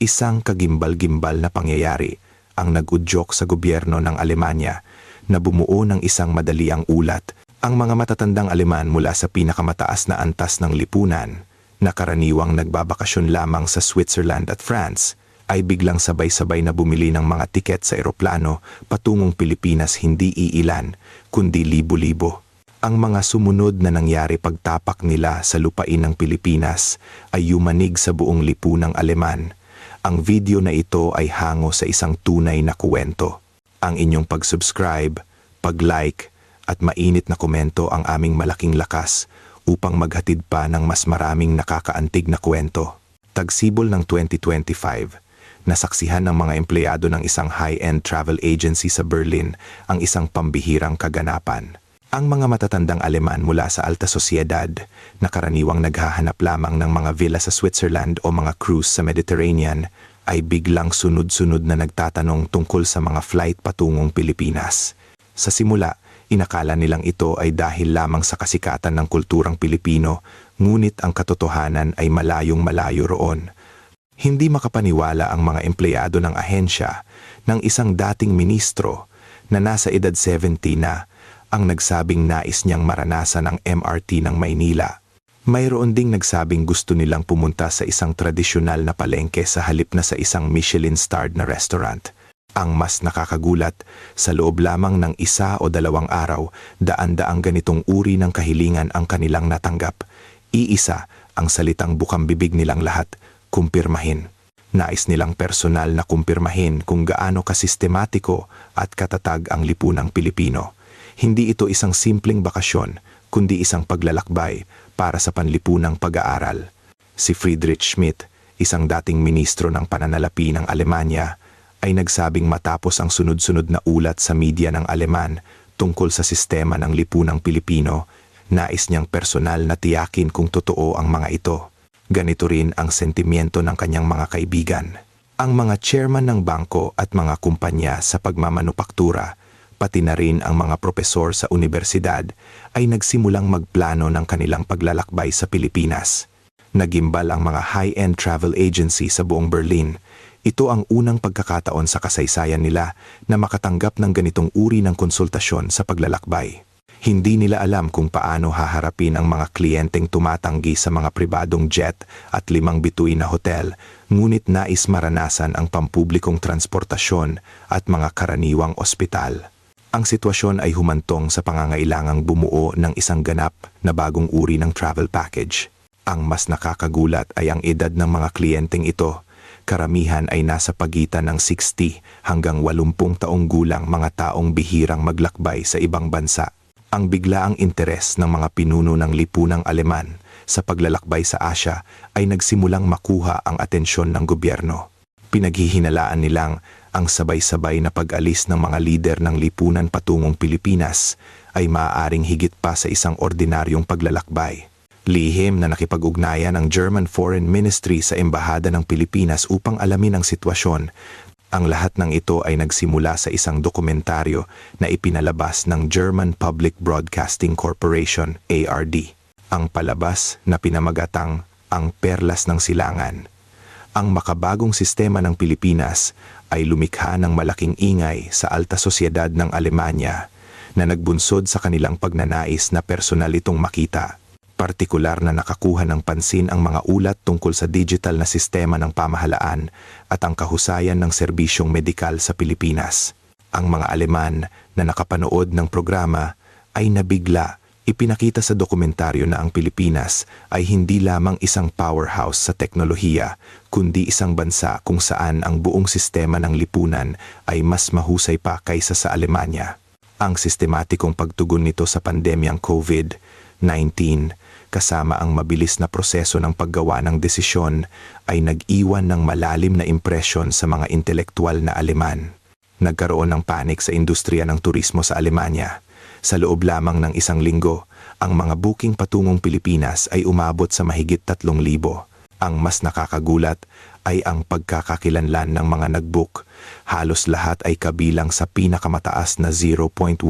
Isang kagimbal-gimbal na pangyayari ang nag-udyok sa gobyerno ng Alemanya na bumuo ng isang madaliang ulat. Ang mga matatandang Aleman mula sa pinakamataas na antas ng lipunan na karaniwang nagbabakasyon lamang sa Switzerland at France ay biglang sabay-sabay na bumili ng mga tiket sa eroplano patungong Pilipinas, hindi iilan, kundi libo-libo. Ang mga sumunod na nangyari pagtapak nila sa lupain ng Pilipinas ay yumanig sa buong lipunang Aleman. Ang video na ito ay hango sa isang tunay na kuwento. Ang inyong pag-subscribe, pag-like, at mainit na komento ang aming malaking lakas upang maghatid pa ng mas maraming nakakaantig na kwento. Tagsibol ng 2025, nasaksihan ng mga empleyado ng isang high-end travel agency sa Berlin ang isang pambihirang kaganapan. Ang mga matatandang Aleman mula sa alta sosyedad na karaniwang naghahanap lamang ng mga villa sa Switzerland o mga cruise sa Mediterranean ay biglang sunod-sunod na nagtatanong tungkol sa mga flight patungong Pilipinas. Sa simula, inakala nilang ito ay dahil lamang sa kasikatan ng kulturang Pilipino, ngunit ang katotohanan ay malayong-malayo roon. Hindi makapaniwala ang mga empleyado ng ahensya ng isang dating ministro na nasa edad 70 na ang nagsabing nais niyang maranasan ang MRT ng Maynila. Mayroon ding nagsabing gusto nilang pumunta sa isang tradisyonal na palengke sa halip na sa isang Michelin-starred na restaurant. Ang mas nakakagulat, sa loob lamang ng 1 o 2 araw, daan-daang ganitong uri ng kahilingan ang kanilang natanggap. Iisa ang salitang bukang bibig nilang lahat, kumpirmahin. Nais nilang personal na kumpirmahin kung gaano kasistematiko at katatag ang lipunang Pilipino. Hindi ito isang simpleng bakasyon, kundi isang paglalakbay para sa panlipunang pag-aaral. Si Friedrich Schmidt, isang dating ministro ng pananalapi ng Alemanya, ay nagsabing matapos ang sunod-sunod na ulat sa media ng Aleman tungkol sa sistema ng lipunang Pilipino, nais niyang personal na tiyakin kung totoo ang mga ito. Ganito rin ang sentimiento ng kanyang mga kaibigan. Ang mga chairman ng bangko at mga kumpanya sa pagmamanupaktura, pati na rin ang mga propesor sa universidad, ay nagsimulang magplano ng kanilang paglalakbay sa Pilipinas. Nagimbal ang mga high-end travel agency sa buong Berlin. Ito ang unang pagkakataon sa kasaysayan nila na makatanggap ng ganitong uri ng konsultasyon sa paglalakbay. Hindi nila alam kung paano haharapin ang mga kliyenteng tumatanggi sa mga pribadong jet at 5 bituin na hotel, ngunit nais maranasan ang pampublikong transportasyon at mga karaniwang ospital. Ang sitwasyon ay humantong sa pangangailangang bumuo ng isang ganap na bagong uri ng travel package. Ang mas nakakagulat ay ang edad ng mga kliyenteng ito. Karamihan ay nasa pagitan ng 60 hanggang 80 taong gulang, mga taong bihirang maglakbay sa ibang bansa. Ang biglaang interes ng mga pinuno ng lipunang Aleman sa paglalakbay sa Asya ay nagsimulang makuha ang atensyon ng gobyerno. Pinaghihinalaan nilang ang sabay-sabay na pag-alis ng mga lider ng lipunan patungong Pilipinas ay maaaring higit pa sa isang ordinaryong paglalakbay. Lihim na nakipag-ugnayan ang German Foreign Ministry sa Embahada ng Pilipinas upang alamin ang sitwasyon. Ang lahat ng ito ay nagsimula sa isang dokumentaryo na ipinalabas ng German Public Broadcasting Corporation, ARD. Ang palabas na pinamagatang Ang Perlas ng Silangan. Ang makabagong sistema ng Pilipinas ay lumikha ng malaking ingay sa alta sosyedad ng Alemanya na nagbunsod sa kanilang pagnanais na personal itong makita. Partikular na nakakuha ng pansin ang mga ulat tungkol sa digital na sistema ng pamahalaan at ang kahusayan ng serbisyong medikal sa Pilipinas. Ang mga Aleman na nakapanood ng programa ay nabigla. Ipinakita sa dokumentaryo na ang Pilipinas ay hindi lamang isang powerhouse sa teknolohiya, kundi isang bansa kung saan ang buong sistema ng lipunan ay mas mahusay pa kaysa sa Alemanya. Ang sistematikong pagtugon nito sa pandemyang COVID-19 kasama ang mabilis na proseso ng paggawa ng desisyon ay nag-iwan ng malalim na impresyon sa mga intelektual na Aleman. Nagkaroon ng panik sa industriya ng turismo sa Alemanya. Sa loob lamang ng 1 linggo, ang mga booking patungong Pilipinas ay umabot sa mahigit 3,000. Ang mas nakakagulat ay ang pagkakakilanlan ng mga nag-book. Halos lahat ay kabilang sa pinakamataas na 0.1%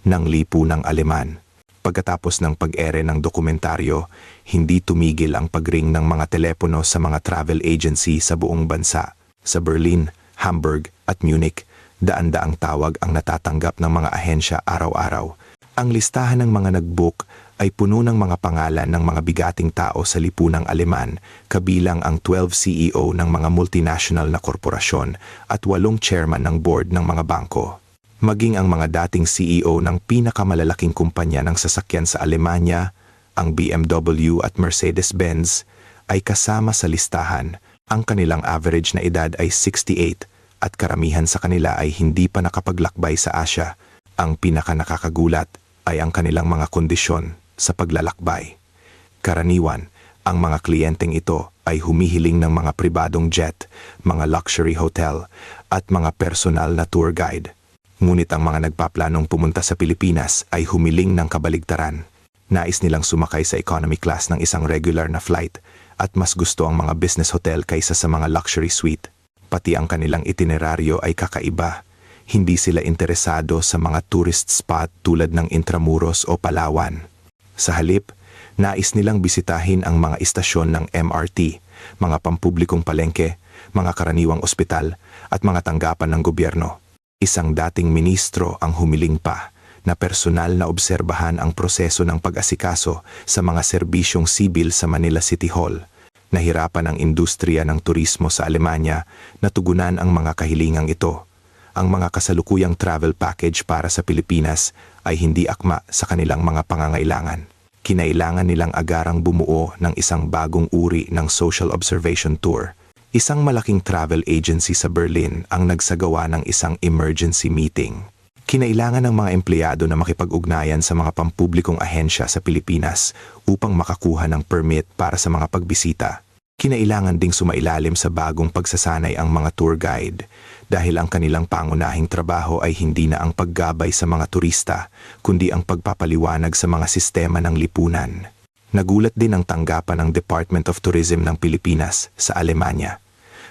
ng lipunang Aleman. Pagkatapos ng pag-ere ng dokumentaryo, hindi tumigil ang pagring ng mga telepono sa mga travel agency sa buong bansa. Sa Berlin, Hamburg at Munich, daan-daang tawag ang natatanggap ng mga ahensya araw-araw. Ang listahan ng mga nag-book ay puno ng mga pangalan ng mga bigating tao sa lipunang Aleman, kabilang ang 12 CEO ng mga multinational na korporasyon at 8 chairman ng board ng mga bangko. Maging ang mga dating CEO ng pinakamalalaking kumpanya ng sasakyan sa Alemanya, ang BMW at Mercedes-Benz, ay kasama sa listahan. Ang kanilang average na edad ay 68 at karamihan sa kanila ay hindi pa nakapaglakbay sa Asia. Ang pinakanakakagulat ay ang kanilang mga kondisyon sa paglalakbay. Karaniwan, ang mga kliyenteng ito ay humihiling ng mga pribadong jet, mga luxury hotel at mga personal na tour guide. Ngunit ang mga nagpaplanong pumunta sa Pilipinas ay humiling ng kabaligtaran. Nais nilang sumakay sa economy class ng isang regular na flight at mas gusto ang mga business hotel kaysa sa mga luxury suite. Pati ang kanilang itineraryo ay kakaiba. Hindi sila interesado sa mga tourist spot tulad ng Intramuros o Palawan. Sa halip, nais nilang bisitahin ang mga istasyon ng MRT, mga pampublikong palengke, mga karaniwang ospital at mga tanggapan ng gobyerno. Isang dating ministro ang humiling pa na personal na obserbahan ang proseso ng pag-asikaso sa mga serbisyong sibil sa Manila City Hall. Nahirapan ang industriya ng turismo sa Alemanya na tugunan ang mga kahilingang ito. Ang mga kasalukuyang travel package para sa Pilipinas ay hindi akma sa kanilang mga pangangailangan. Kinailangan nilang agarang bumuo ng isang bagong uri ng social observation tour. Isang malaking travel agency sa Berlin ang nagsagawa ng isang emergency meeting. Kinailangan ng mga empleyado na makipag-ugnayan sa mga pampublikong ahensya sa Pilipinas upang makakuha ng permit para sa mga pagbisita. Kinailangan ding sumailalim sa bagong pagsasanay ang mga tour guide dahil ang kanilang pangunahing trabaho ay hindi na ang paggabay sa mga turista, kundi ang pagpapaliwanag sa mga sistema ng lipunan. Nagulat din ang tanggapan ng Department of Tourism ng Pilipinas sa Alemanya.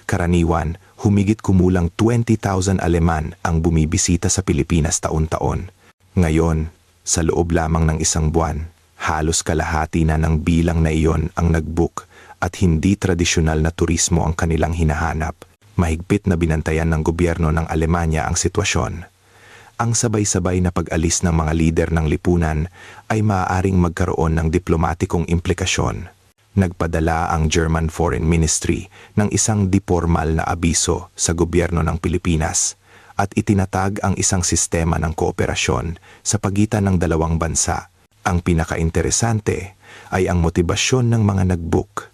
Karaniwan, humigit kumulang 20,000 Aleman ang bumibisita sa Pilipinas taon-taon. Ngayon, sa loob lamang ng isang buwan, halos kalahati na ng bilang na iyon ang nag-book at hindi tradisyonal na turismo ang kanilang hinahanap. Mahigpit na binantayan ng gobyerno ng Alemanya ang sitwasyon. Ang sabay-sabay na pag-alis ng mga lider ng lipunan ay maaaring magkaroon ng diplomatikong implikasyon. Nagpadala ang German Foreign Ministry ng isang dipormal na abiso sa gobyerno ng Pilipinas at itinatag ang isang sistema ng kooperasyon sa pagitan ng dalawang bansa. Ang pinakainteresante ay ang motibasyon ng mga nag-book.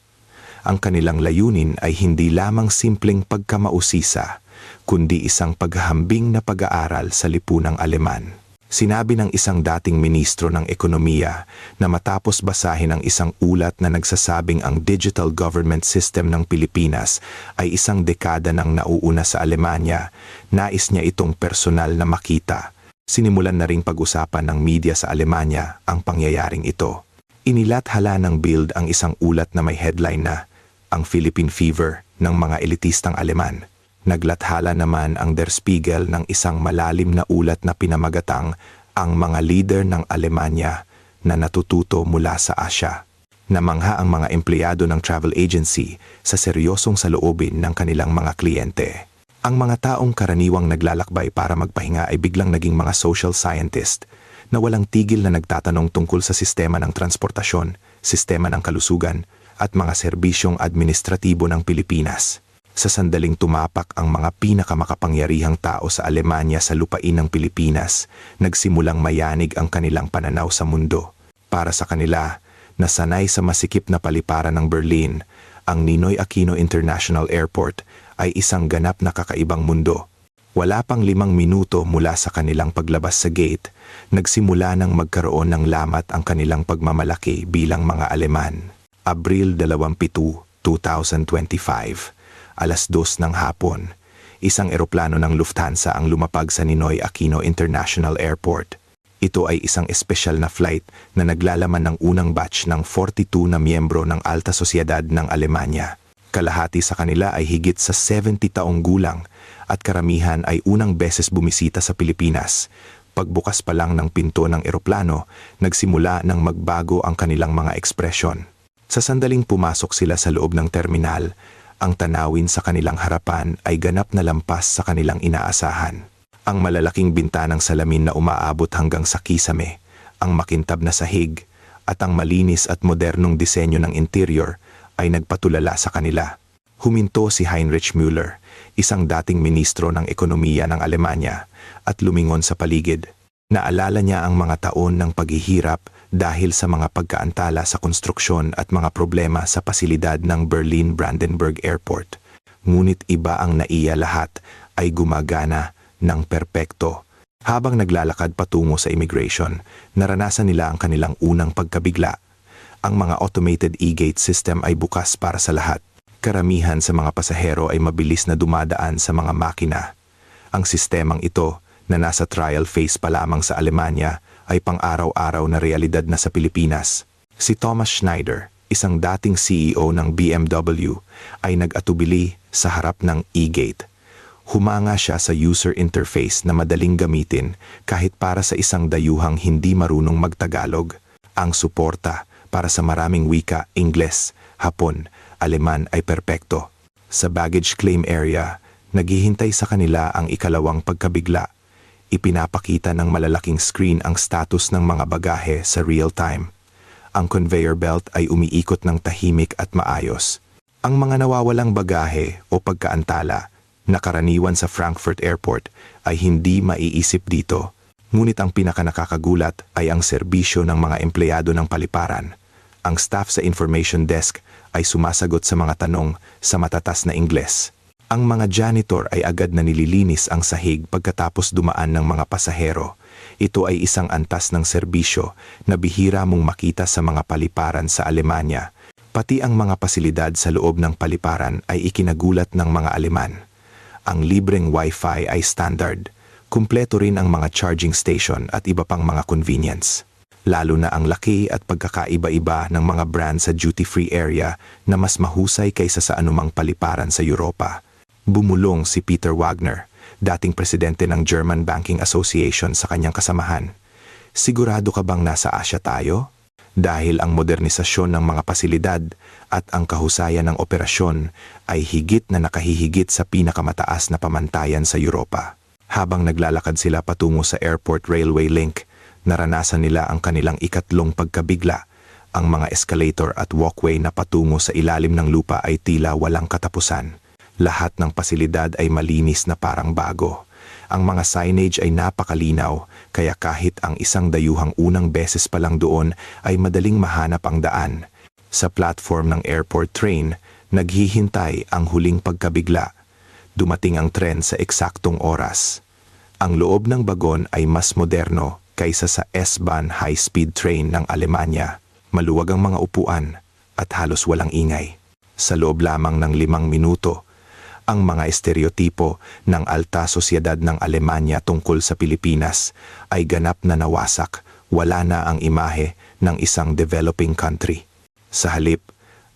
Ang kanilang layunin ay hindi lamang simpleng pagkamausisa, kundi isang paghahambing na pag-aaral sa lipunang Aleman. Sinabi ng isang dating ministro ng ekonomiya na matapos basahin ang isang ulat na nagsasabing ang digital government system ng Pilipinas ay isang dekada nang nauuna sa Alemanya, nais niya itong personal na makita. Sinimulan na ring pag-usapan ng media sa Alemanya ang pangyayaring ito. Inilathala ng Bild ang isang ulat na may headline na "Ang Philippine Fever ng mga elitistang Aleman." Naglathala naman ang Der Spiegel ng isang malalim na ulat na pinamagatang "Ang mga lider ng Alemanya na natututo mula sa Asya." Namangha ang mga empleyado ng travel agency sa seryosong saloobin ng kanilang mga kliyente. Ang mga taong karaniwang naglalakbay para magpahinga ay biglang naging mga social scientist na walang tigil na nagtatanong tungkol sa sistema ng transportasyon, sistema ng kalusugan at mga serbisyong administratibo ng Pilipinas. Sa sandaling tumapak ang mga pinakamakapangyarihang tao sa Alemanya sa lupain ng Pilipinas, nagsimulang mayanig ang kanilang pananaw sa mundo. Para sa kanila, nasanay sa masikip na paliparan ng Berlin, ang Ninoy Aquino International Airport ay isang ganap na kakaibang mundo. Wala pang 5 minuto mula sa kanilang paglabas sa gate, nagsimula nang magkaroon ng lamat ang kanilang pagmamalaki bilang mga Aleman. Abril 27, 2025. 2:00 ng hapon, isang eroplano ng Lufthansa ang lumapag sa Ninoy Aquino International Airport. Ito ay isang espesyal na flight na naglalaman ng unang batch ng 42 na miyembro ng alta sosyedad ng Alemanya. Kalahati sa kanila ay higit sa 70 taong gulang at karamihan ay unang beses bumisita sa Pilipinas, Pagbukas pa lang ng pinto ng eroplano, nagsimula ng magbago ang kanilang mga ekspresyon. Sa sandaling pumasok sila sa loob ng terminal, ang tanawin sa kanilang harapan ay ganap na lampas sa kanilang inaasahan. Ang malalaking bintanang salamin na umaabot hanggang sa kisame, ang makintab na sahig, at ang malinis at modernong disenyo ng interior ay nagpatulala sa kanila. Huminto si Heinrich Müller, isang dating ministro ng ekonomiya ng Alemanya, at lumingon sa paligid. Naalala niya ang mga taon ng paghihirap dahil sa mga pagkaantala sa konstruksyon at mga problema sa pasilidad ng Berlin-Brandenburg Airport. Ngunit iba ang naiya, lahat ay gumagana ng perpekto. Habang naglalakad patungo sa immigration, naranasan nila ang kanilang unang pagkabigla. Ang mga automated e-gate system ay bukas para sa lahat. Karamihan sa mga pasahero ay mabilis na dumadaan sa mga makina. Ang sistemang ito, na nasa trial phase pa lamang sa Alemanya, ay pang-araw-araw na realidad na sa Pilipinas. Si Thomas Schneider, isang dating CEO ng BMW, ay nag-atubili sa harap ng e-gate. Humanga siya sa user interface na madaling gamitin kahit para sa isang dayuhang hindi marunong magtagalog. Ang suporta para sa maraming wika, Ingles, Hapon, Aleman ay perpekto. Sa baggage claim area, naghihintay sa kanila ang ikalawang pagkabigla. Ipinapakita ng malalaking screen ang status ng mga bagahe sa real time. Ang conveyor belt ay umiikot ng tahimik at maayos. Ang mga nawawalang bagahe o pagkaantala na karaniwan sa Frankfurt Airport ay hindi maiisip dito. Ngunit ang pinakanakakagulat ay ang serbisyo ng mga empleyado ng paliparan. Ang staff sa information desk ay sumasagot sa mga tanong sa matatas na Ingles. Ang mga janitor ay agad na nililinis ang sahig pagkatapos dumaan ng mga pasahero. Ito ay isang antas ng serbisyo na bihira mong makita sa mga paliparan sa Alemanya. Pati ang mga pasilidad sa loob ng paliparan ay ikinagulat ng mga Aleman. Ang libreng Wi-Fi ay standard. Kumpleto rin ang mga charging station at iba pang mga convenience. Lalo na ang laki at pagkakaiba-iba ng mga brand sa duty-free area na mas mahusay kaysa sa anumang paliparan sa Europa. Bumulong si Peter Wagner, dating presidente ng German Banking Association, sa kanyang kasamahan. Sigurado ka bang nasa Asya tayo? Dahil ang modernisasyon ng mga pasilidad at ang kahusayan ng operasyon ay higit na nakahihigit sa pinakamataas na pamantayan sa Europa. Habang naglalakad sila patungo sa Airport Railway Link, naranasan nila ang kanilang ikatlong pagkabigla. Ang mga escalator at walkway na patungo sa ilalim ng lupa ay tila walang katapusan. Lahat ng pasilidad ay malinis na parang bago. Ang mga signage ay napakalinaw, kaya kahit ang isang dayuhang unang beses pa lang doon ay madaling mahanap ang daan. Sa platform ng airport train, naghihintay ang huling pagkabigla. Dumating ang tren sa eksaktong oras. Ang loob ng bagon ay mas moderno kaysa sa S-Bahn high-speed train ng Alemanya. Maluwag ang mga upuan at halos walang ingay. Sa loob lamang ng 5 minuto, ang mga estereotipo ng alta sosyedad ng Alemanya tungkol sa Pilipinas ay ganap na nawasak. Wala na ang imahe ng isang developing country. Sa halip,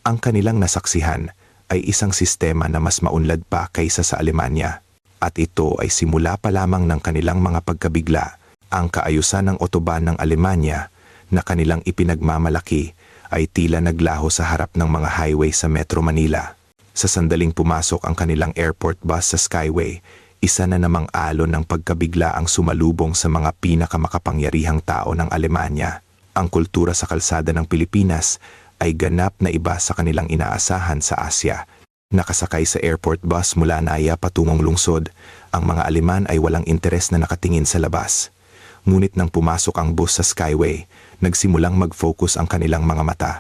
ang kanilang nasaksihan ay isang sistema na mas maunlad pa kaysa sa Alemanya. At ito ay simula pa lamang ng kanilang mga pagkabigla. Ang kaayusan ng otoban ng Alemanya na kanilang ipinagmamalaki ay tila naglaho sa harap ng mga highway sa Metro Manila. Sa sandaling pumasok ang kanilang airport bus sa Skyway, isa na namang alon ng pagkabigla ang sumalubong sa mga pinakamakapangyarihang tao ng Alemanya. Ang kultura sa kalsada ng Pilipinas ay ganap na iba sa kanilang inaasahan sa Asya. Nakasakay sa airport bus mula Naya patungong lungsod, ang mga Aleman ay walang interes na nakatingin sa labas. Ngunit nang pumasok ang bus sa Skyway, nagsimulang mag-focus ang kanilang mga mata.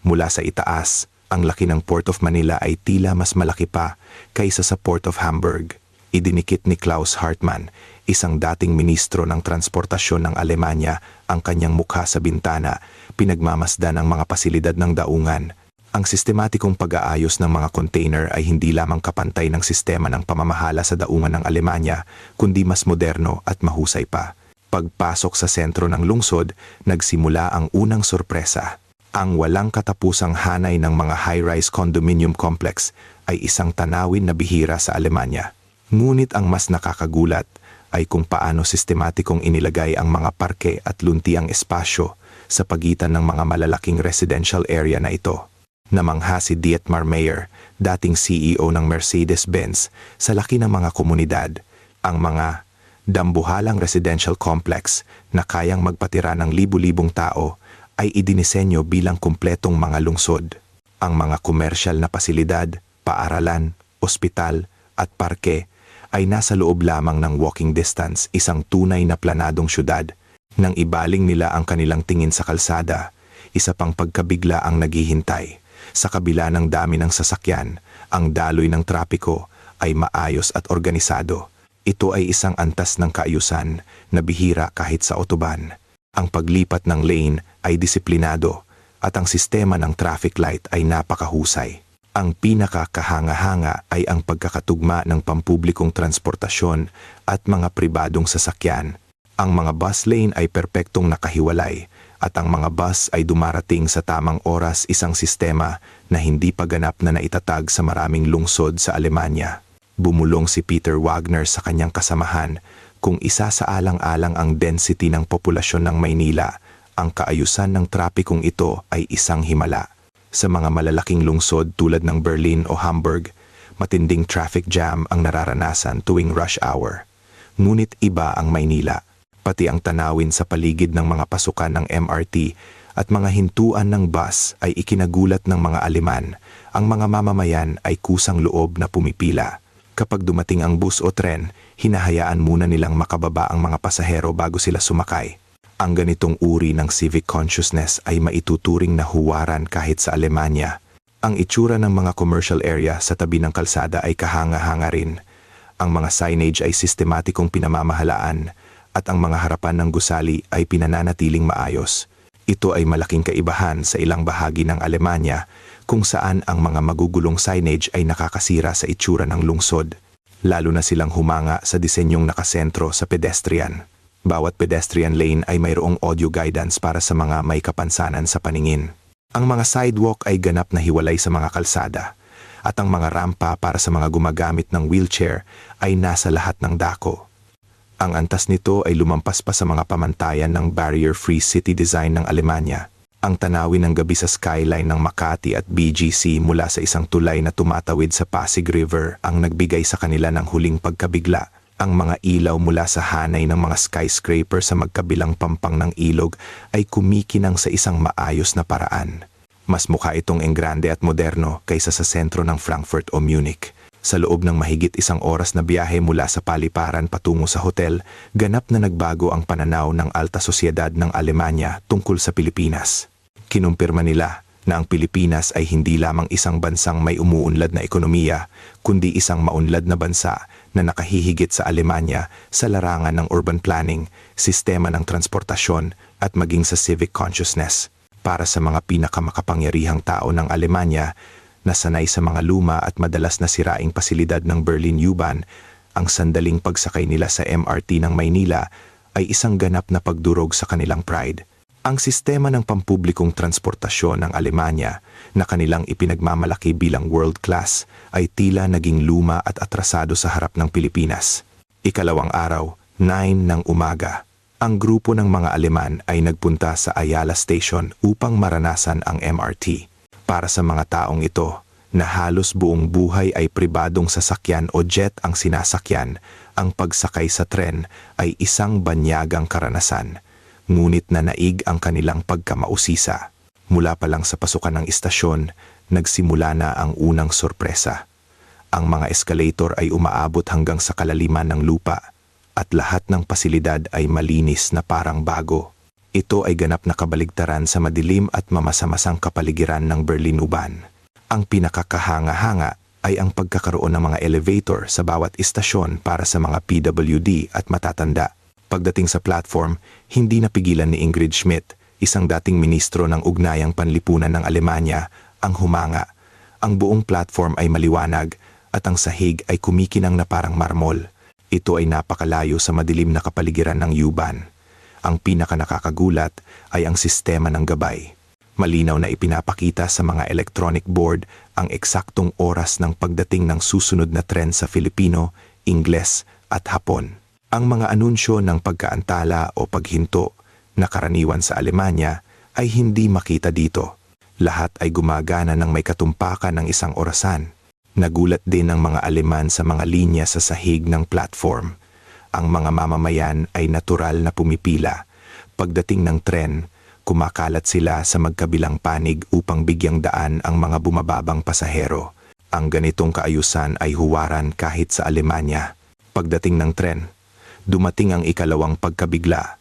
Mula sa itaas, ang laki ng Port of Manila ay tila mas malaki pa kaysa sa Port of Hamburg. Idinikit ni Klaus Hartmann, isang dating ministro ng transportasyon ng Alemanya, ang kanyang mukha sa bintana, pinagmamasdan ang mga pasilidad ng daungan. Ang sistematikong pag-aayos ng mga container ay hindi lamang kapantay ng sistema ng pamamahala sa daungan ng Alemanya, kundi mas moderno at mahusay pa. Pagpasok sa sentro ng lungsod, nagsimula ang unang sorpresa. Ang walang katapusang hanay ng mga high-rise condominium complex ay isang tanawin na bihira sa Alemanya. Ngunit ang mas nakakagulat ay kung paano sistematikong inilagay ang mga parke at luntiang espasyo sa pagitan ng mga malalaking residential area na ito. Namangha si Dietmar Meyer, dating CEO ng Mercedes-Benz, sa laki ng mga komunidad, ang mga dambuhalang residential complex na kayang magpatira ng libu-libong tao ay idinisenyo bilang kumpletong mga lungsod. Ang mga komersyal na pasilidad, paaralan, ospital at parke ay nasa loob lamang ng walking distance, isang tunay na planadong syudad. Nang ibaling nila ang kanilang tingin sa kalsada, isa pang pagkabigla ang naghihintay. Sa kabila ng dami ng sasakyan, ang daloy ng trapiko ay maayos at organisado. Ito ay isang antas ng kaayusan na bihira kahit sa otoban. Ang paglipat ng lane ay disiplinado at ang sistema ng traffic light ay napakahusay. Ang pinakakahanga-hanga ay ang pagkakatugma ng pampublikong transportasyon at mga pribadong sasakyan. Ang mga bus lane ay perpektong nakahiwalay at ang mga bus ay dumarating sa tamang oras, isang sistema na hindi pa ganap na naitatag sa maraming lungsod sa Alemanya. Bumulong si Peter Wagner sa kanyang kasamahan, kung isa sa alang-alang ang density ng populasyon ng Maynila, ang kaayusan ng trapikong ito ay isang himala. Sa mga malalaking lungsod tulad ng Berlin o Hamburg, matinding traffic jam ang nararanasan tuwing rush hour. Ngunit iba ang Maynila. Pati ang tanawin sa paligid ng mga pasukan ng MRT at mga hintuan ng bus ay ikinagulat ng mga Aleman. Ang mga mamamayan ay kusang loob na pumipila. Kapag dumating ang bus o tren, hinahayaan muna nilang makababa ang mga pasahero bago sila sumakay. Ang ganitong uri ng civic consciousness ay maituturing na huwaran kahit sa Alemanya. Ang itsura ng mga commercial area sa tabi ng kalsada ay kahanga-hanga rin. Ang mga signage ay sistematikong pinamamahalaan at ang mga harapan ng gusali ay pinananatiling maayos. Ito ay malaking kaibahan sa ilang bahagi ng Alemanya kung saan ang mga magugulong signage ay nakakasira sa itsura ng lungsod. Lalo na silang humanga sa disenyong nakasentro sa pedestrian. Bawat pedestrian lane ay mayroong audio guidance para sa mga may kapansanan sa paningin. Ang mga sidewalk ay ganap na hiwalay sa mga kalsada at ang mga rampa para sa mga gumagamit ng wheelchair ay nasa lahat ng dako. Ang antas nito ay lumampas pa sa mga pamantayan ng barrier-free city design ng Alemanya. Ang tanawin ng gabi sa skyline ng Makati at BGC mula sa isang tulay na tumatawid sa Pasig River ang nagbigay sa kanila ng huling pagkabigla. Ang mga ilaw mula sa hanay ng mga skyscraper sa magkabilang pampang ng ilog ay kumikinang sa isang maayos na paraan. Mas mukha itong enggrande at moderno kaysa sa sentro ng Frankfurt o Munich. Sa loob ng mahigit isang oras na biyahe mula sa paliparan patungo sa hotel, ganap na nagbago ang pananaw ng alta sosyedad ng Alemanya tungkol sa Pilipinas. Kinumpirma nila na ang Pilipinas ay hindi lamang isang bansang may umuunlad na ekonomiya, kundi isang maunlad na bansa na nakahihigit sa Alemanya sa larangan ng urban planning, sistema ng transportasyon at maging sa civic consciousness. Para sa mga pinakamakapangyarihang tao ng Alemanya, na sanay sa mga luma at madalas na siraing pasilidad ng Berlin U-Bahn, ang sandaling pagsakay nila sa MRT ng Maynila ay isang ganap na pagdurog sa kanilang pride. Ang sistema ng pampublikong transportasyon ng Alemanya na kanilang ipinagmamalaki bilang world-class ay tila naging luma at atrasado sa harap ng Pilipinas. Ikalawang araw, 9 ng umaga, ang grupo ng mga Aleman ay nagpunta sa Ayala Station upang maranasan ang MRT. Para sa mga taong ito, na halos buong buhay ay pribadong sasakyan o jet ang sinasakyan, ang pagsakay sa tren ay isang banyagang karanasan. Ngunit nanaig ang kanilang pagkamausisa. Mula pa lang sa pasukan ng istasyon, nagsimula na ang unang sorpresa. Ang mga escalator ay umaabot hanggang sa kalaliman ng lupa at lahat ng pasilidad ay malinis na parang bago. Ito ay ganap na kabaligtaran sa madilim at mamasamasang kapaligiran ng Berlin U-Bahn. Ang pinakakahanga-hanga ay ang pagkakaroon ng mga elevator sa bawat istasyon para sa mga PWD at matatanda. Pagdating sa platform, hindi napigilan ni Ingrid Schmidt, isang dating ministro ng ugnayang panlipunan ng Alemanya, ang humanga. Ang buong platform ay maliwanag at ang sahig ay kumikinang na parang marmol. Ito ay napakalayo sa madilim na kapaligiran ng U-Bahn. Ang pinakanakakagulat ay ang sistema ng gabay. Malinaw na ipinapakita sa mga electronic board ang eksaktong oras ng pagdating ng susunod na tren sa Filipino, Ingles at Hapon. Ang mga anunsyo ng pagkaantala o paghinto na karaniwan sa Alemanya ay hindi makita dito. Lahat ay gumagana ng may katumpakan ng isang orasan. Nagulat din ang mga Aleman sa mga linya sa sahig ng platform. Ang mga mamamayan ay natural na pumipila. Pagdating ng tren, kumakalat sila sa magkabilang panig upang bigyang daan ang mga bumababang pasahero. Ang ganitong kaayusan ay huwaran kahit sa Alemanya. Pagdating ng tren, dumating ang ikalawang pagkabigla.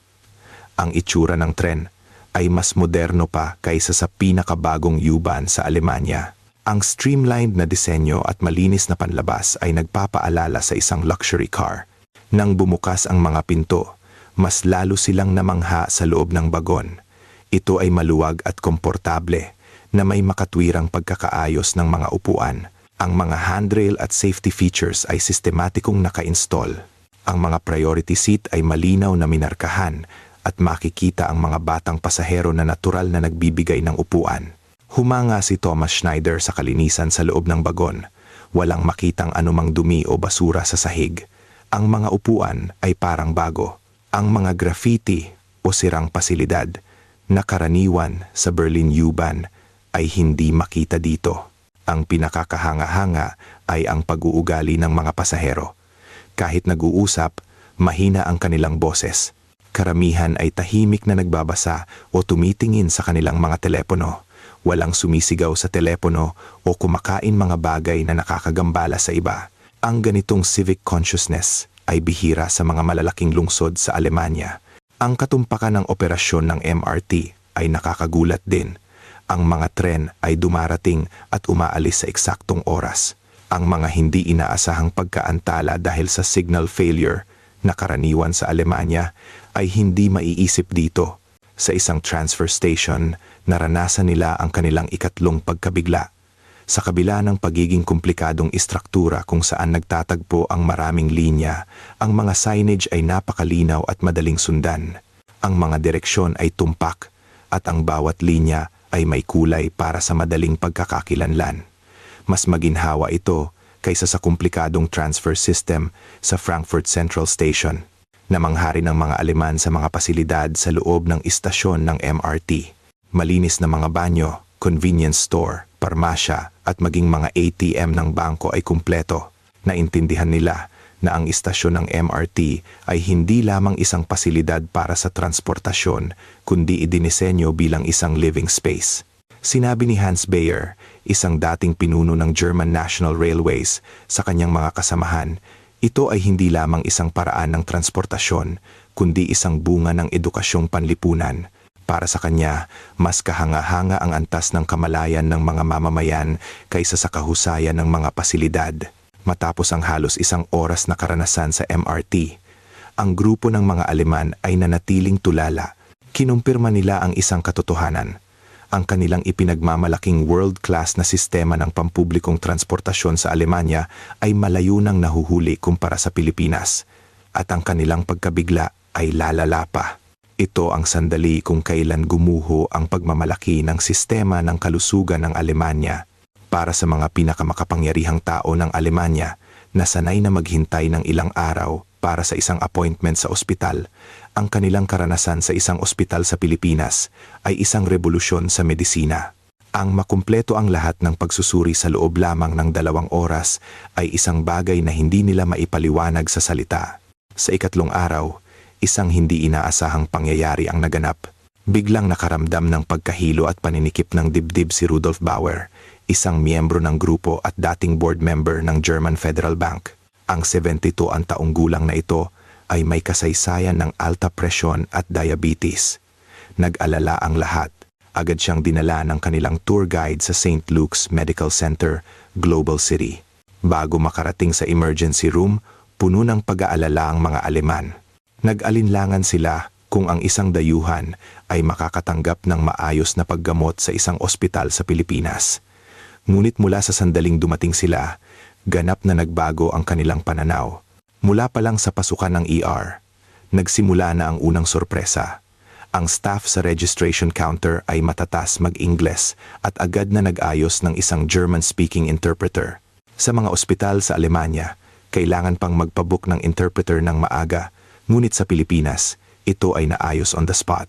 Ang itsura ng tren ay mas moderno pa kaysa sa pinakabagong U-Bahn sa Alemanya. Ang streamlined na disenyo at malinis na panlabas ay nagpapaalala sa isang luxury car. Nang bumukas ang mga pinto, mas lalo silang namangha sa loob ng bagon. Ito ay maluwag at komportable na may makatwirang pagkakaayos ng mga upuan. Ang mga handrail at safety features ay sistematikong naka-install. Ang mga priority seat ay malinaw na minarkahan at makikita ang mga batang pasahero na natural na nagbibigay ng upuan. Humanga si Thomas Schneider sa kalinisan sa loob ng bagon. Walang makitang anumang dumi o basura sa sahig. Ang mga upuan ay parang bago. Ang mga graffiti o sirang pasilidad na karaniwan sa Berlin U-Bahn ay hindi makita dito. Ang pinakakahanga-hanga ay ang pag-uugali ng mga pasahero. Kahit nag-uusap, mahina ang kanilang boses. Karamihan ay tahimik na nagbabasa o tumitingin sa kanilang mga telepono. Walang sumisigaw sa telepono o kumakain mga bagay na nakakagambala sa iba. Ang ganitong civic consciousness ay bihira sa mga malalaking lungsod sa Alemanya. Ang katumpakan ng operasyon ng MRT ay nakakagulat din. Ang mga tren ay dumarating at umaalis sa eksaktong oras. Ang mga hindi inaasahang pagkaantala dahil sa signal failure na karaniwan sa Alemanya ay hindi maiisip dito. Sa isang transfer station, naranasan nila ang kanilang ikatlong pagkabigla. Sa kabila ng pagiging komplikadong istruktura kung saan nagtatagpo ang maraming linya, ang mga signage ay napakalinaw at madaling sundan. Ang mga direksyon ay tumpak at ang bawat linya ay may kulay para sa madaling pagkakakilanlan. Mas maginhawa ito kaysa sa komplikadong transfer system sa Frankfurt Central Station. Namanghari ng mga Aleman sa mga pasilidad sa loob ng istasyon ng MRT. Malinis na mga banyo, convenience store, parmasya at maging mga ATM ng bangko ay kumpleto. Naintindihan nila na ang istasyon ng MRT ay hindi lamang isang pasilidad para sa transportasyon, kundi idinisenyo bilang isang living space. Sinabi ni Hans Bayer, isang dating pinuno ng German National Railways, sa kanyang mga kasamahan, ito ay hindi lamang isang paraan ng transportasyon, kundi isang bunga ng edukasyong panlipunan. Para sa kanya, mas kahanga-hanga ang antas ng kamalayan ng mga mamamayan kaysa sa kahusayan ng mga pasilidad. Matapos ang halos isang oras na karanasan sa MRT, ang grupo ng mga Aleman ay nanatiling tulala. Kinumpirma nila ang isang katotohanan. Ang kanilang ipinagmamalaking world-class na sistema ng pampublikong transportasyon sa Alemanya ay malayo nang nahuhuli kumpara sa Pilipinas, at ang kanilang pagkabigla ay lalala pa. Ito ang sandali kung kailan gumuho ang pagmamalaki ng sistema ng kalusugan ng Alemanya. Para sa mga pinakamakapangyarihang tao ng Alemanya na sanay na maghintay ng ilang araw para sa isang appointment sa ospital, ang kanilang karanasan sa isang ospital sa Pilipinas ay isang revolusyon sa medisina. Ang makumpleto ang lahat ng pagsusuri sa loob lamang ng 2 oras ay isang bagay na hindi nila maipaliwanag sa salita. Sa ikatlong araw, isang hindi inaasahang pangyayari ang naganap. Biglang nakaramdam ng pagkahilo at paninikip ng dibdib si Rudolf Bauer, isang miyembro ng grupo at dating board member ng German Federal Bank. Ang 72 ang taong gulang na ito ay may kasaysayan ng alta presyon at diabetes. Nag-alala ang lahat. Agad siyang dinala ng kanilang tour guide sa St. Luke's Medical Center, Global City. Bago makarating sa emergency room, puno ng pag-aalala ang mga Aleman. Nag-alinlangan sila kung ang isang dayuhan ay makakatanggap ng maayos na paggamot sa isang ospital sa Pilipinas. Ngunit mula sa sandaling dumating sila, ganap na nagbago ang kanilang pananaw. Mula pa lang sa pasukan ng ER, nagsimula na ang unang sorpresa. Ang staff sa registration counter ay matatas mag-Ingles at agad na nag-ayos ng isang German-speaking interpreter. Sa mga ospital sa Alemanya, kailangan pang magpabook ng interpreter ng maaga Ngunit sa Pilipinas, ito ay naayos on the spot.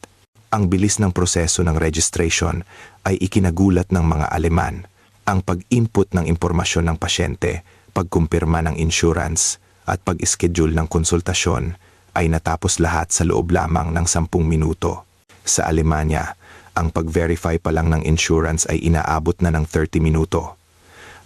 Ang bilis ng proseso ng registration ay ikinagulat ng mga Aleman. Ang pag-input ng impormasyon ng pasyente, pagkumpirma ng insurance, at pag-schedule ng konsultasyon ay natapos lahat sa loob lamang ng 10 minuto. Sa Alemanya, ang pag-verify pa lang ng insurance ay inaabot na ng 30 minuto.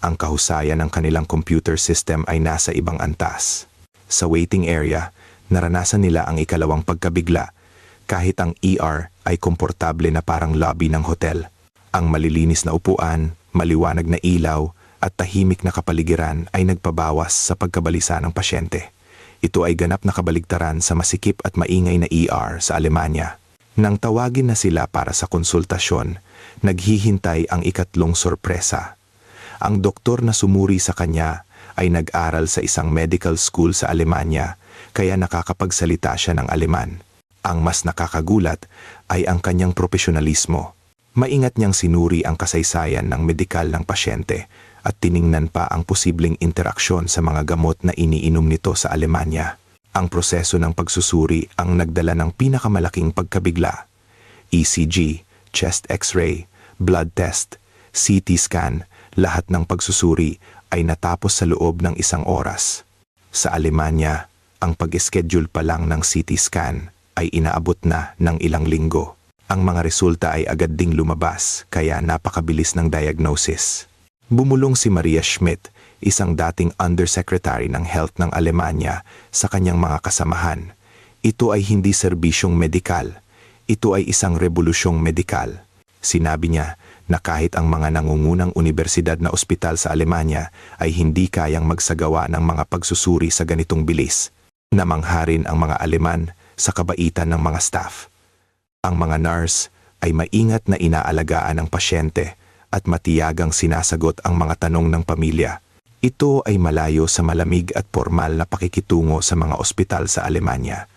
Ang kahusayan ng kanilang computer system ay nasa ibang antas. Sa waiting area, naranasan nila ang ikalawang pagkabigla kahit ang ER ay komportable na parang lobby ng hotel. Ang malilinis na upuan, maliwanag na ilaw at tahimik na kapaligiran ay nagpabawas sa pagkabalisa ng pasyente. Ito ay ganap na kabaligtaran sa masikip at maingay na ER sa Alemanya. Nang tawagin na sila para sa konsultasyon, naghihintay ang ikatlong sorpresa. Ang doktor na sumuri sa kanya ay nag-aral sa isang medical school sa Alemanya, kaya nakakapagsalita siya ng Aleman. Ang mas nakakagulat ay ang kanyang profesionalismo. Maingat niyang sinuri ang kasaysayan ng medikal ng pasyente at tiningnan pa ang posibleng interaksyon sa mga gamot na iniinom nito sa Alemanya. Ang proseso ng pagsusuri ang nagdala ng pinakamalaking pagkabigla. ECG, chest x-ray, blood test, CT scan, lahat ng pagsusuri ay natapos sa loob ng 1 oras. Sa Alemanya, ang pag-schedule pa lang ng CT scan ay inaabot na ng ilang linggo. Ang mga resulta ay agad ding lumabas, kaya napakabilis ng diagnosis. Bumulong si Maria Schmidt, isang dating undersecretary ng health ng Alemanya, sa kanyang mga kasamahan. Ito ay hindi serbisyong medikal. Ito ay isang rebolusyong medikal. Sinabi niya na kahit ang mga nangungunang universidad na ospital sa Alemanya ay hindi kayang magsagawa ng mga pagsusuri sa ganitong bilis. Namangha rin ang mga Aleman sa kabaitan ng mga staff. Ang mga nurse ay maingat na inaalagaan ang pasyente at matiyagang sinasagot ang mga tanong ng pamilya. Ito ay malayo sa malamig at formal na pakikitungo sa mga ospital sa Alemanya.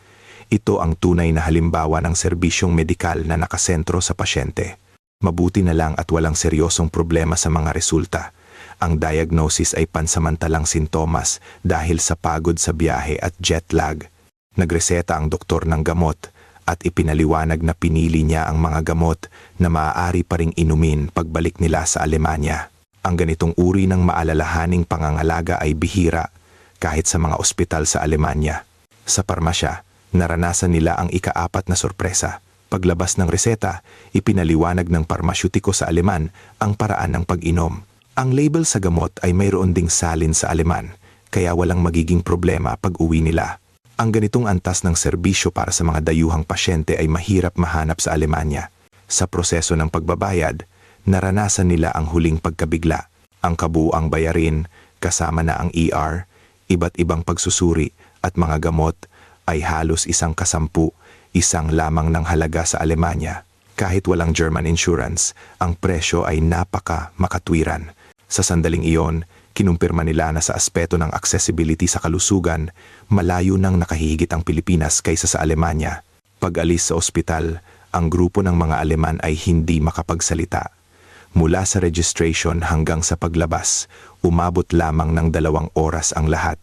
Ito ang tunay na halimbawa ng serbisyong medikal na nakasentro sa pasyente. Mabuti na lang at walang seryosong problema sa mga resulta. Ang diagnosis ay pansamantalang sintomas dahil sa pagod sa biyahe at jet lag. Nagreseta ang doktor ng gamot at ipinaliwanag na pinili niya ang mga gamot na maaari pa ring inumin pagbalik nila sa Alemanya. Ang ganitong uri ng maalalahaning pangangalaga ay bihira kahit sa mga ospital sa Alemanya. Sa parmasya, naranasan nila ang ika-4 na sorpresa. Paglabas ng reseta, ipinaliwanag ng parmasyutiko sa Aleman ang paraan ng pag-inom. Ang label sa gamot ay mayroon ding salin sa Aleman, kaya walang magiging problema pag uwi nila. Ang ganitong antas ng serbisyo para sa mga dayuhang pasyente ay mahirap mahanap sa Alemanya. Sa proseso ng pagbabayad, naranasan nila ang huling pagkabigla. Ang kabuuang bayarin, kasama na ang ER, iba't ibang pagsusuri at mga gamot ay halos 1 kasampu, 1 lamang ng halaga sa Alemanya. Kahit walang German insurance, ang presyo ay makatwiran. Sa sandaling iyon, kinumpirma nila na sa aspeto ng accessibility sa kalusugan, malayo nang nakahihigit ang Pilipinas kaysa sa Alemanya. Pag-alis sa ospital, ang grupo ng mga Aleman ay hindi makapagsalita. Mula sa registration hanggang sa paglabas, umabot lamang ng 2 oras ang lahat.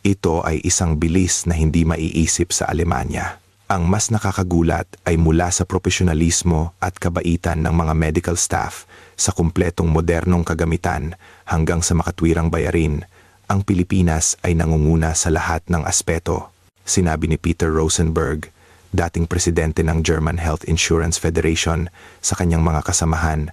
Ito ay isang bilis na hindi maiisip sa Alemanya. Ang mas nakakagulat ay mula sa profesionalismo at kabaitan ng mga medical staff sa kumpletong modernong kagamitan hanggang sa makatwirang bayarin. Ang Pilipinas ay nangunguna sa lahat ng aspeto. Sinabi ni Peter Rosenberg, dating presidente ng German Health Insurance Federation, sa kanyang mga kasamahan,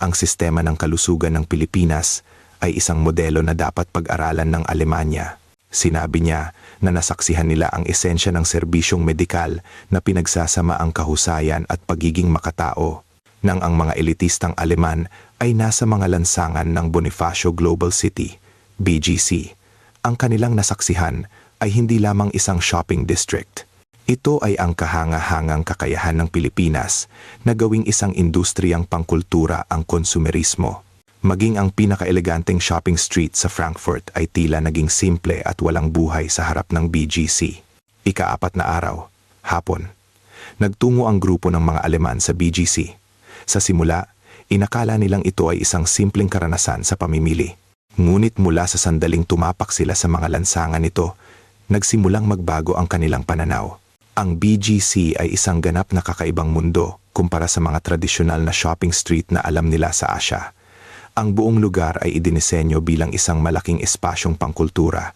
ang sistema ng kalusugan ng Pilipinas ay isang modelo na dapat pag-aralan ng Alemanya. Sinabi niya na nasaksihan nila ang esensya ng serbisyong medikal na pinagsasama ang kahusayan at pagiging makatao, nang ang mga elitistang Aleman ay nasa mga lansangan ng Bonifacio Global City, BGC. Ang kanilang nasaksihan ay hindi lamang isang shopping district. Ito ay ang kahanga-hangang kakayahan ng Pilipinas na gawing isang industriyang pangkultura ang konsumerismo. Maging ang pinaka-eleganteng shopping street sa Frankfurt ay tila naging simple at walang buhay sa harap ng BGC. Ika-4 na araw, hapon. Nagtungo ang grupo ng mga Aleman sa BGC. Sa simula, inakala nilang ito ay isang simpleng karanasan sa pamimili. Ngunit mula sa sandaling tumapak sila sa mga lansangan nito, nagsimulang magbago ang kanilang pananaw. Ang BGC ay isang ganap na kakaibang mundo kumpara sa mga tradisyonal na shopping street na alam nila sa Asia. Ang buong lugar ay idinisenyo bilang isang malaking espasyong pangkultura.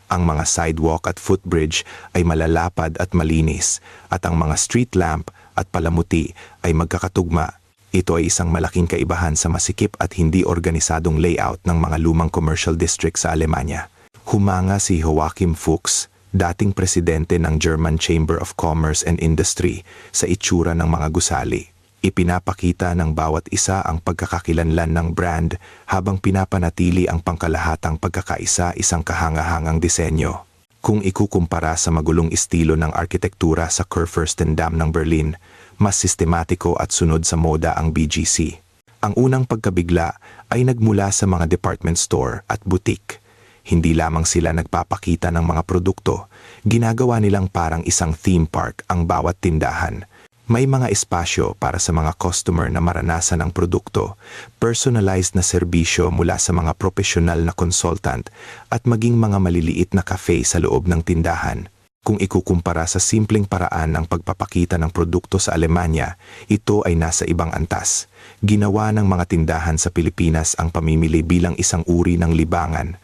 Ang mga sidewalk at footbridge ay malalapad at malinis, at ang mga street lamp at palamuti ay magkakatugma. Ito ay isang malaking kaibahan sa masikip at hindi organisadong layout ng mga lumang commercial district sa Alemanya. Humanga si Joachim Fuchs, dating presidente ng German Chamber of Commerce and Industry, sa itsura ng mga gusali. Ipinapakita ng bawat isa ang pagkakakilanlan ng brand habang pinapanatili ang pangkalahatang pagkakaisa, isang kahangahangang disenyo. Kung ikukumpara sa magulong estilo ng arkitektura sa Kurfürstendamm ng Berlin, mas sistematiko at sunod sa moda ang BGC. Ang unang pagkabigla ay nagmula sa mga department store at boutique. Hindi lamang sila nagpapakita ng mga produkto, ginagawa nilang parang isang theme park ang bawat tindahan. May mga espasyo para sa mga customer na maranasan ang produkto, personalized na serbisyo mula sa mga profesional na consultant at maging mga maliliit na cafe sa loob ng tindahan. Kung ikukumpara sa simpleng paraan ng pagpapakita ng produkto sa Alemanya, ito ay nasa ibang antas. Ginawa ng mga tindahan sa Pilipinas ang pamimili bilang isang uri ng libangan.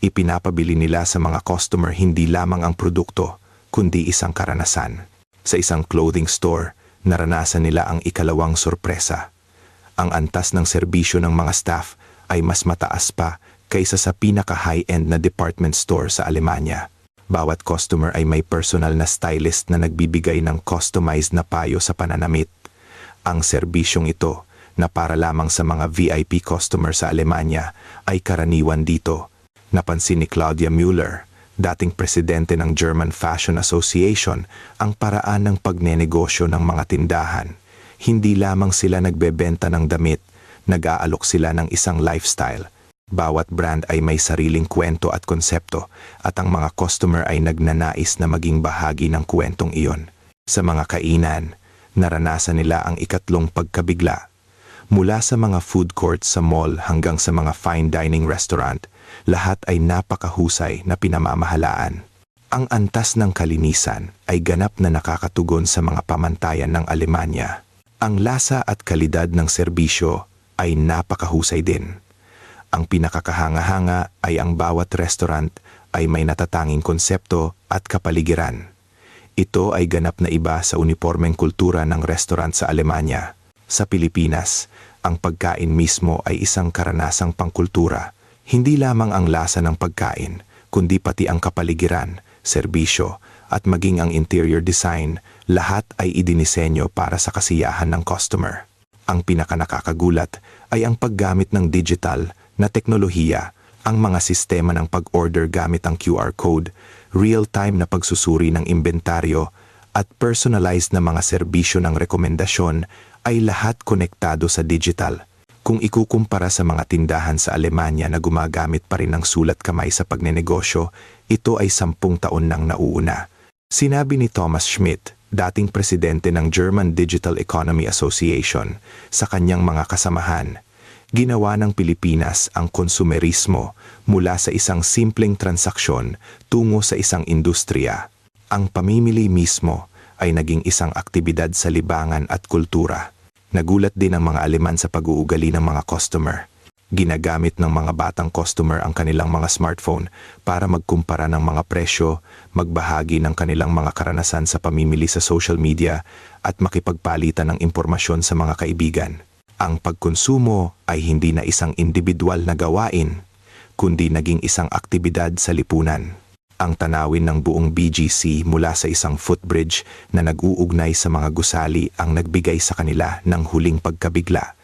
Ipinapabili nila sa mga customer hindi lamang ang produkto, kundi isang karanasan. Sa isang clothing store, naranasan nila ang ikalawang sorpresa. Ang antas ng serbisyo ng mga staff ay mas mataas pa kaysa sa pinaka-high-end na department store sa Alemanya. Bawat customer ay may personal na stylist na nagbibigay ng customized na payo sa pananamit. Ang serbisyong ito, na para lamang sa mga VIP customer sa Alemanya, ay karaniwan dito. Napansin ni Claudia Müller, dating presidente ng German Fashion Association, ang paraan ng pagnenegosyo ng mga tindahan. Hindi lamang sila nagbebenta ng damit, nag-aalok sila ng isang lifestyle. Bawat brand ay may sariling kwento at konsepto, at ang mga customer ay nagnanais na maging bahagi ng kwentong iyon. Sa mga kainan, naranasan nila ang ikatlong pagkabigla. Mula sa mga food courts sa mall hanggang sa mga fine dining restaurant, lahat ay napakahusay na pinamamahalaan. Ang antas ng kalinisan ay ganap na nakakatugon sa mga pamantayan ng Alemanya. Ang lasa at kalidad ng serbisyo ay napakahusay din. Ang pinakakahanga-hanga ay ang bawat restaurant ay may natatanging konsepto at kapaligiran. Ito ay ganap na iba sa unipormeng kultura ng restaurant sa Alemanya. Sa Pilipinas, ang pagkain mismo ay isang karanasang pangkultura. Hindi lamang ang lasa ng pagkain, kundi pati ang kapaligiran, serbisyo, at maging ang interior design, lahat ay idinisenyo para sa kasiyahan ng customer. Ang pinakanakakagulat ay ang paggamit ng digital na teknolohiya, ang mga sistema ng pag-order gamit ang QR code, real-time na pagsusuri ng inventaryo, at personalized na mga serbisyo ng rekomendasyon ay lahat konektado sa digital. Kung ikukumpara sa mga tindahan sa Alemanya na gumagamit pa rin ng sulat kamay sa pagnenegosyo, ito ay 10 taon nang nauuna. Sinabi ni Thomas Schmidt, dating presidente ng German Digital Economy Association, sa kanyang mga kasamahan, ginawa ng Pilipinas ang konsumerismo mula sa isang simpleng transaksyon tungo sa isang industriya. Ang pamimili mismo ay naging isang aktibidad sa libangan at kultura. Nagulat din ang mga Aleman sa pag-uugali ng mga customer. Ginagamit ng mga batang customer ang kanilang mga smartphone para magkumpara ng mga presyo, magbahagi ng kanilang mga karanasan sa pamimili sa social media at makipagpalitan ng impormasyon sa mga kaibigan. Ang pagkonsumo ay hindi na isang individual na gawain, kundi naging isang aktibidad sa lipunan. Ang tanawin ng buong BGC mula sa isang footbridge na nag-uugnay sa mga gusali ang nagbigay sa kanila ng huling pagkabigla.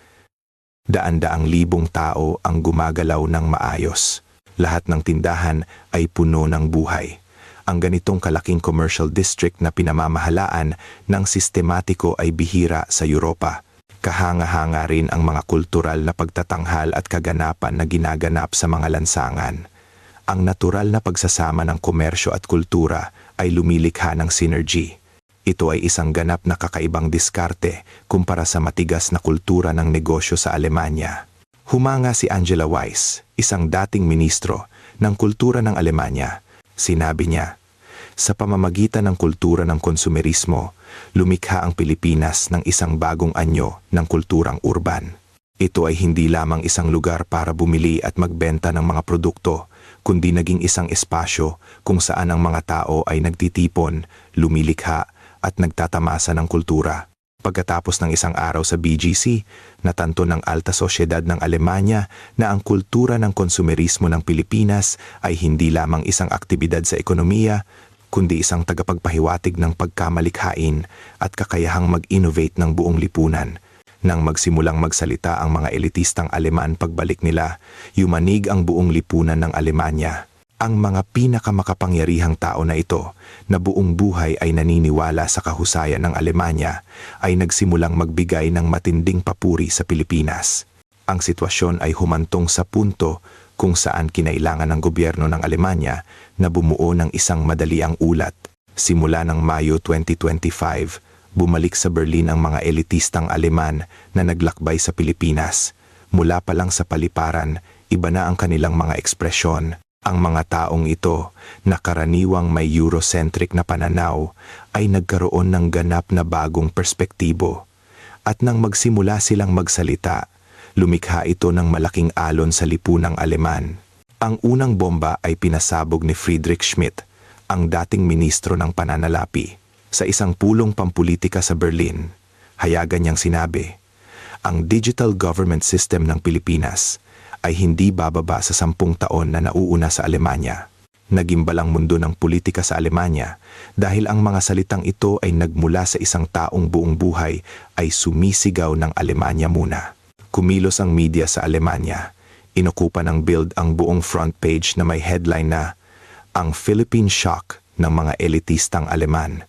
Daan-daang libong tao ang gumagalaw ng maayos. Lahat ng tindahan ay puno ng buhay. Ang ganitong kalaking commercial district na pinamamahalaan ng sistematiko ay bihira sa Europa. Kahanga-hanga rin ang mga kultural na pagtatanghal at kaganapan na ginaganap sa mga lansangan. Ang natural na pagsasama ng komersyo at kultura ay lumilikha ng synergy. Ito ay isang ganap na kakaibang diskarte kumpara sa matigas na kultura ng negosyo sa Alemanya. Humanga si Angela Weiss, isang dating ministro ng kultura ng Alemanya. Sinabi niya, Sa pamamagitan ng kultura ng konsumerismo, lumikha ang Pilipinas ng isang bagong anyo ng kulturang urban. Ito ay hindi lamang isang lugar para bumili at magbenta ng mga produkto, kundi naging isang espasyo kung saan ang mga tao ay nagtitipon, lumilikha at nagtatamasa ng kultura. Pagkatapos ng isang araw sa BGC, natanto ng alta sosyedad ng Alemanya na ang kultura ng konsumerismo ng Pilipinas ay hindi lamang isang aktibidad sa ekonomiya, kundi isang tagapagpahiwatig ng pagkamalikhain at kakayahang mag-innovate ng buong lipunan. Nang magsimulang magsalita ang mga elitistang Aleman pagbalik nila, yumanig ang buong lipunan ng Alemanya. Ang mga pinakamakapangyarihang tao na ito, na buong buhay ay naniniwala sa kahusayan ng Alemanya, ay nagsimulang magbigay ng matinding papuri sa Pilipinas. Ang sitwasyon ay humantong sa punto kung saan kinailangan ng gobyerno ng Alemanya na bumuo ng isang madaliang ulat. Simula ng Mayo 2025, bumalik sa Berlin ang mga elitistang Aleman na naglakbay sa Pilipinas. Mula pa lang sa paliparan, iba na ang kanilang mga ekspresyon. Ang mga taong ito, na karaniwang may Eurocentric na pananaw, ay nagkaroon ng ganap na bagong perspektibo. At nang magsimula silang magsalita, lumikha ito ng malaking alon sa lipunang Aleman. Ang unang bomba ay pinasabog ni Friedrich Schmidt, ang dating ministro ng pananalapi, sa isang pulong pampulitika sa Berlin. Hayagan niyang sinabi, ang digital government system ng Pilipinas ay hindi bababa sa 10 taon na nauuna sa Alemanya. Nagimbal ang mundo ng politika sa Alemanya dahil ang mga salitang ito ay nagmula sa isang taong buong buhay ay sumisigaw ng Alemanya muna. Kumilos ang media sa Alemanya. Inokupa ng Bild ang buong front page na may headline na "Ang Philippine Shock ng mga elitistang Aleman."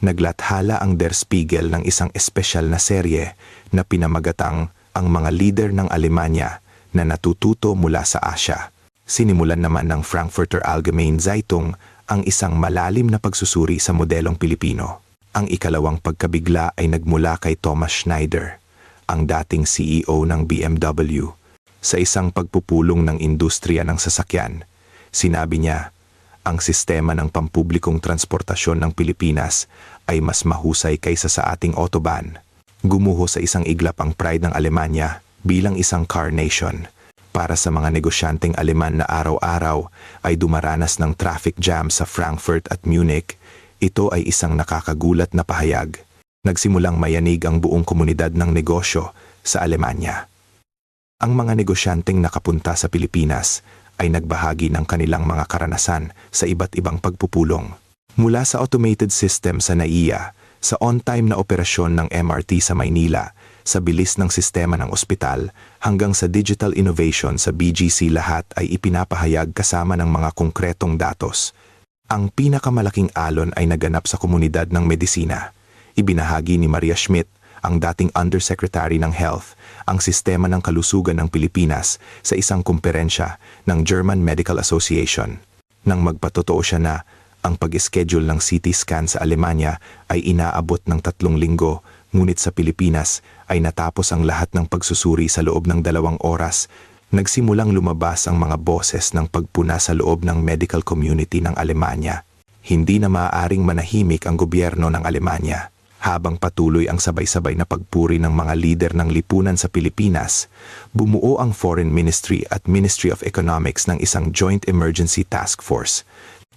Naglathala ang Der Spiegel ng isang espesyal na serye na pinamagatang "Ang mga lider ng Alemanya na natututo mula sa Asya." Sinimulan naman ng Frankfurter Allgemeine Zeitung ang isang malalim na pagsusuri sa modelong Pilipino. Ang ikalawang pagkabigla ay nagmula kay Thomas Schneider, ang dating CEO ng BMW. Sa isang pagpupulong ng industriya ng sasakyan, sinabi niya, ang sistema ng pampublikong transportasyon ng Pilipinas ay mas mahusay kaysa sa ating autobahn. Gumuho sa isang iglap ang pride ng Alemanya bilang isang car nation. Para sa mga negosyanteng Aleman na araw-araw ay dumaranas ng traffic jam sa Frankfurt at Munich, ito ay isang nakakagulat na pahayag. Nagsimulang mayanig ang buong komunidad ng negosyo sa Alemanya. Ang mga negosyanteng nakapunta sa Pilipinas ay nagbahagi ng kanilang mga karanasan sa iba't ibang pagpupulong. Mula sa automated system sa NAIA, sa on-time na operasyon ng MRT sa Maynila, sa bilis ng sistema ng ospital, hanggang sa digital innovation sa BGC, lahat ay ipinapahayag kasama ng mga konkretong datos. Ang pinakamalaking alon ay naganap sa komunidad ng medisina. Ibinahagi ni Maria Schmidt, ang dating Undersecretary ng Health, ang sistema ng kalusugan ng Pilipinas sa isang kumperensya ng German Medical Association. Nang magpatotoo siya na ang pag-schedule ng CT scan sa Alemanya ay inaabot ng 3 linggo, ngunit sa Pilipinas ay natapos ang lahat ng pagsusuri sa loob ng 2 oras. Nagsimulang lumabas ang mga boses ng pagpuna sa loob ng medical community ng Alemanya. Hindi na maaaring manahimik ang gobyerno ng Alemanya. Habang patuloy ang sabay-sabay na pagpuri ng mga lider ng lipunan sa Pilipinas, bumuo ang Foreign Ministry at Ministry of Economics ng isang Joint Emergency Task Force.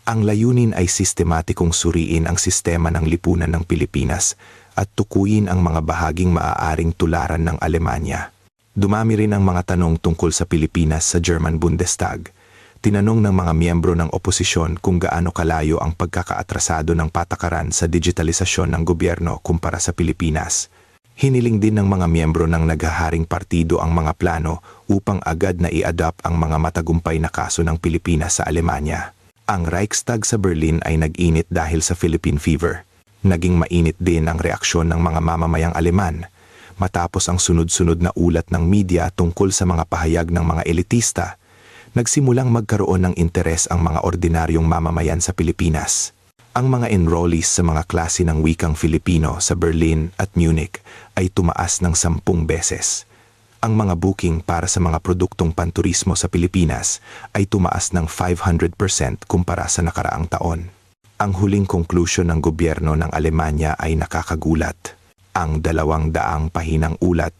Ang layunin ay sistematikong suriin ang sistema ng lipunan ng Pilipinas at tukuyin ang mga bahaging maaaring tularan ng Alemanya. Dumami rin ang mga tanong tungkol sa Pilipinas sa German Bundestag. Tinanong ng mga miyembro ng oposisyon kung gaano kalayo ang pagkakaatrasado ng patakaran sa digitalisasyon ng gobyerno kumpara sa Pilipinas. Hiniling din ng mga miyembro ng naghaharing partido ang mga plano upang agad na i-adopt ang mga matagumpay na kaso ng Pilipinas sa Alemanya. Ang Reichstag sa Berlin ay nag-init dahil sa Philippine Fever. Naging mainit din ang reaksyon ng mga mamamayang Aleman matapos ang sunod-sunod na ulat ng media tungkol sa mga pahayag ng mga elitista. Nagsimulang magkaroon ng interes ang mga ordinaryong mamamayan sa Pilipinas. Ang mga enrollees sa mga klase ng wikang Filipino sa Berlin at Munich ay tumaas ng 10 beses. Ang mga booking para sa mga produktong panturismo sa Pilipinas ay tumaas ng 500% kumpara sa nakaraang taon. Ang huling konklusyon ng gobyerno ng Alemanya ay nakakagulat. Ang 200 pahinang ulat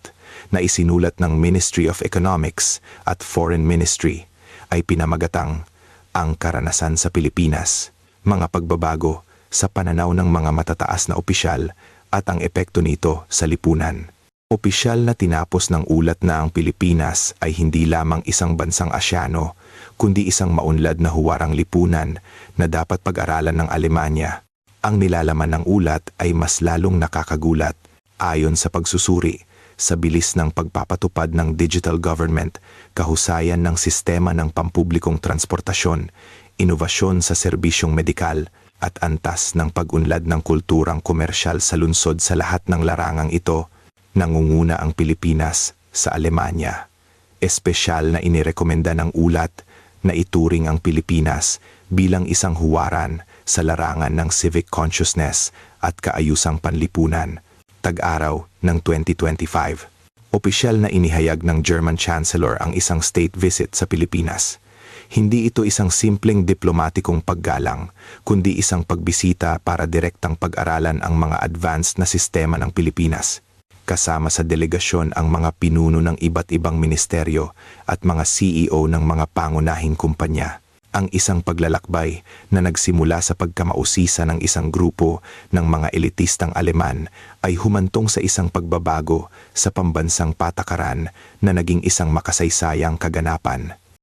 na isinulat ng Ministry of Economics at Foreign Ministry ay pinamagatang ang karanasan sa Pilipinas, mga pagbabago sa pananaw ng mga matataas na opisyal at ang epekto nito sa lipunan. Opisyal na tinapos ng ulat na ang Pilipinas ay hindi lamang isang bansang Asyano, kundi isang maunlad na huwarang lipunan na dapat pag-aralan ng Alemanya. Ang nilalaman ng ulat ay mas lalong nakakagulat ayon sa pagsusuri sa bilis ng pagpapatupad ng digital government, kahusayan ng sistema ng pampublikong transportasyon, inovasyon sa serbisyong medikal, at antas ng pag-unlad ng kulturang komersyal sa lungsod. Sa lahat ng larangang ito, nangunguna ang Pilipinas sa Alemanya. Espesyal na inirekomenda ng ulat na ituring ang Pilipinas bilang isang huwaran sa larangan ng civic consciousness at kaayusang panlipunan. Tag-araw ng 2025. Opisyal na inihayag ng German Chancellor ang isang state visit sa Pilipinas. Hindi ito isang simpleng diplomatikong paggalang, kundi isang pagbisita para direktang pag-aralan ang mga advanced na sistema ng Pilipinas. Kasama sa delegasyon ang mga pinuno ng iba't ibang ministeryo at mga CEO ng mga pangunahing kumpanya. Ang isang paglalakbay na nagsimula sa pagkamausisa ng isang grupo ng mga elitistang Aleman ay humantong sa isang pagbabago sa pambansang patakaran na naging isang makasaysayang kaganapan.